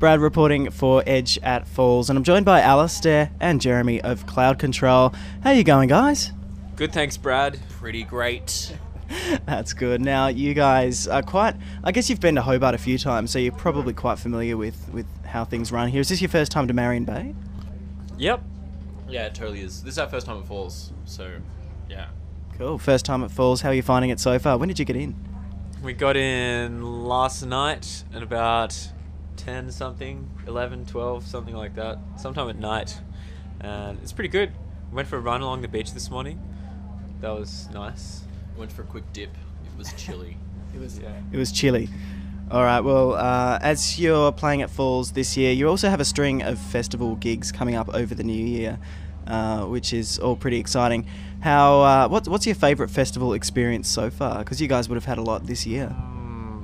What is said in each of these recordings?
Brad reporting for Edge at Falls, and I'm joined by Alistair and Jeremy of Cloud Control. How you going, guys? Good, thanks, Brad. Pretty great. That's good. Now, you guys are quite... I guess you've been to Hobart a few times, so you're probably quite familiar with how things run here. Is this your first time to Marion Bay? Yep. Yeah, it totally is. This is our first time at Falls, so yeah. Cool. First time at Falls. How are you finding it so far? When did you get in? We got in last night at about 10 something, 11, 12, something like that. Sometime at night. And it's pretty good. Went for a run along the beach this morning. That was nice. Went for a quick dip. It was chilly. It was chilly. All right, well, as you're playing at Falls this year, you also have a string of festival gigs coming up over the new year, which is all pretty exciting. What's your favourite festival experience so far? Because you guys would have had a lot this year.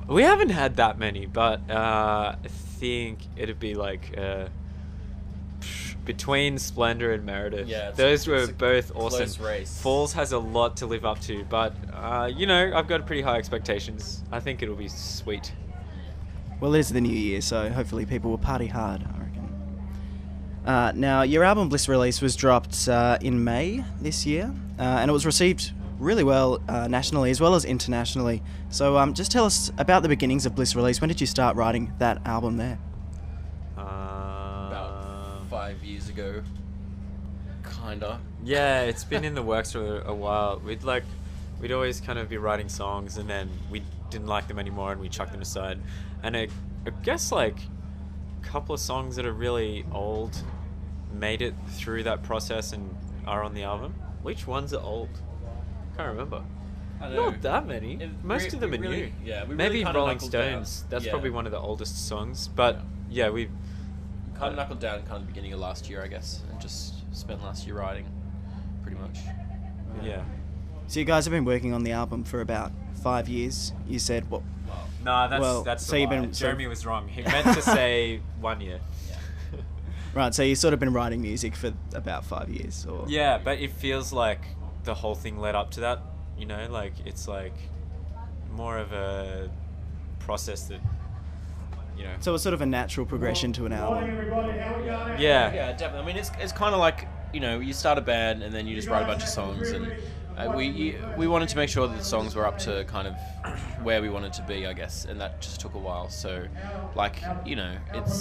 We haven't had that many, but I think it'd be like between Splendor and Meredith. Yeah, those were both awesome. Close race. Falls has a lot to live up to, but I've got pretty high expectations. I think it'll be sweet. Well, it is the new year, so hopefully people will party hard, I reckon. Now, your album Bliss Release was dropped in May this year, and it was received really well nationally as well as internationally. So just tell us about the beginnings of Bliss Release. When did you start writing that album there? About 5 years ago. Kinda. Yeah, it's been in the works for a while. We'd always kind of be writing songs, and then we didn't like them anymore, and we chucked them aside. And I guess like a couple of songs that are really old made it through that process and are on the album. Which ones are old? Can't remember. I don't know. Not that many. Most of them are new. Yeah, we Maybe really kinda Rolling knuckled Stones. down. That's Yeah. probably one of the oldest songs. But yeah, we Kind of knuckled down kind of beginning of last year, I guess, and just spent last year writing, pretty much. yeah. So you guys have been working on the album for about 5 years. You said, what? No, Well, that's so a you've lie. been- Jeremy was wrong. He meant to say 1 year. Right, so you've sort of been writing music for about 5 years, or... Yeah, but it feels like the whole thing led up to that. Like it's like more of a process that, So it's sort of a natural progression to an album. Yeah. Yeah, definitely. I mean, it's kind of like, you start a band and then you just write a bunch of songs, and we wanted to make sure that the songs were up to kind of where we wanted to be, I guess, and that just took a while. So, it's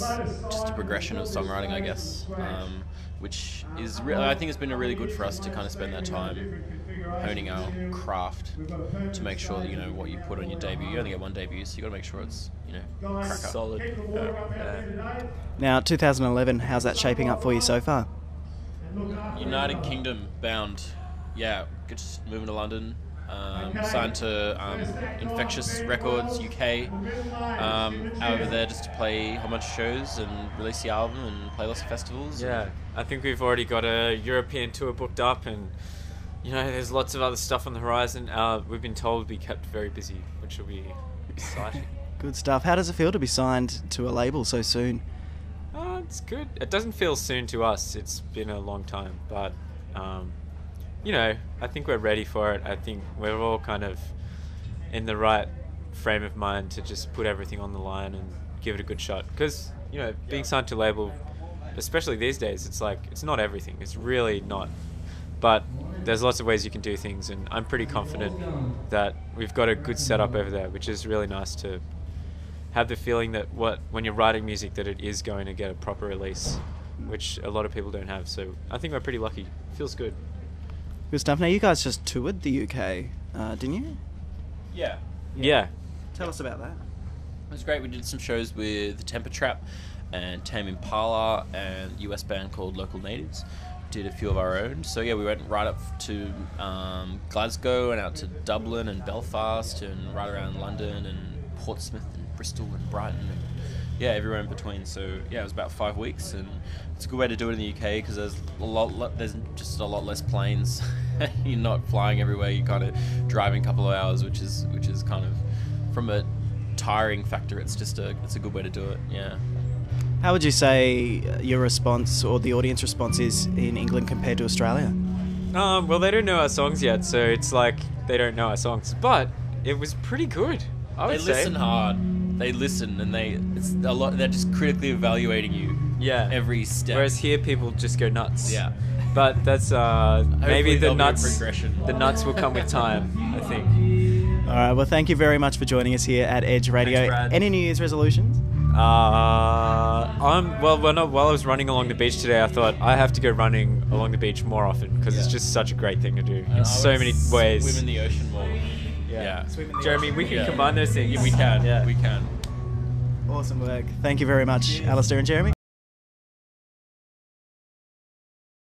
just a progression of songwriting, I guess, which is I think it's been really good for us to kind of spend that time honing our craft to make sure that what you put on your debut. You only get one debut, so you got to make sure it's cracker. Solid. Yeah. Now, 2011, how's that shaping up for you so far? United Kingdom bound. Yeah, just moving to London. Signed to Infectious Records UK. Over there just to play a whole bunch of shows and release the album and play lots of festivals. Yeah. I think we've already got a European tour booked up, and there's lots of other stuff on the horizon. We've been told to be kept very busy, which will be exciting. Good stuff. How does it feel to be signed to a label so soon? It's good. It doesn't feel soon to us. It's been a long time, but I think we're ready for it. I think we're all kind of in the right frame of mind to just put everything on the line and give it a good shot. Because being signed to a label, especially these days, it's like it's not everything. It's really not. But there's lots of ways you can do things, and I'm pretty confident that we've got a good setup over there, which is really nice to have the feeling that when you're writing music that it is going to get a proper release, which a lot of people don't have. So I think we're pretty lucky. Feels good. Good stuff. Now, you guys just toured the UK, didn't you? Yeah. Tell us about that. It was great. We did some shows with Temper Trap and Tame Impala and a US band called Local Natives. Did a few of our own. So yeah, we went right up to Glasgow and out to Dublin and Belfast and right around London and Portsmouth and Bristol and Brighton and everywhere in between. So yeah, it was about 5 weeks, and it's a good way to do it in the UK because there's just a lot less planes. You're not flying everywhere. You're kind of driving a couple of hours, which is kind of, from a tiring factor, it's a good way to do it. Yeah. How would you say your response or the audience response is in England compared to Australia? Well, they don't know our songs yet, so it's like they don't know our songs. But it was pretty good, I would say. They listen hard. they listen and it's a lot. They're just critically evaluating you. Yeah. Every step. Whereas here, people just go nuts. Yeah. But that's maybe the there'll be a nuts. progression. The nuts will come with time, I think. All right. Well, thank you very much for joining us here at Edge Radio. Thanks, Brad. Any New Year's resolutions? While I was running along the beach today, I thought I have to go running along the beach more often because it's just such a great thing to do in so many ways. Swim in the ocean more. Yeah. Swim in the Jeremy, we can combine those things. Yeah, we can. Yeah. We can. Awesome work. Thank you very much, Alistair and Jeremy.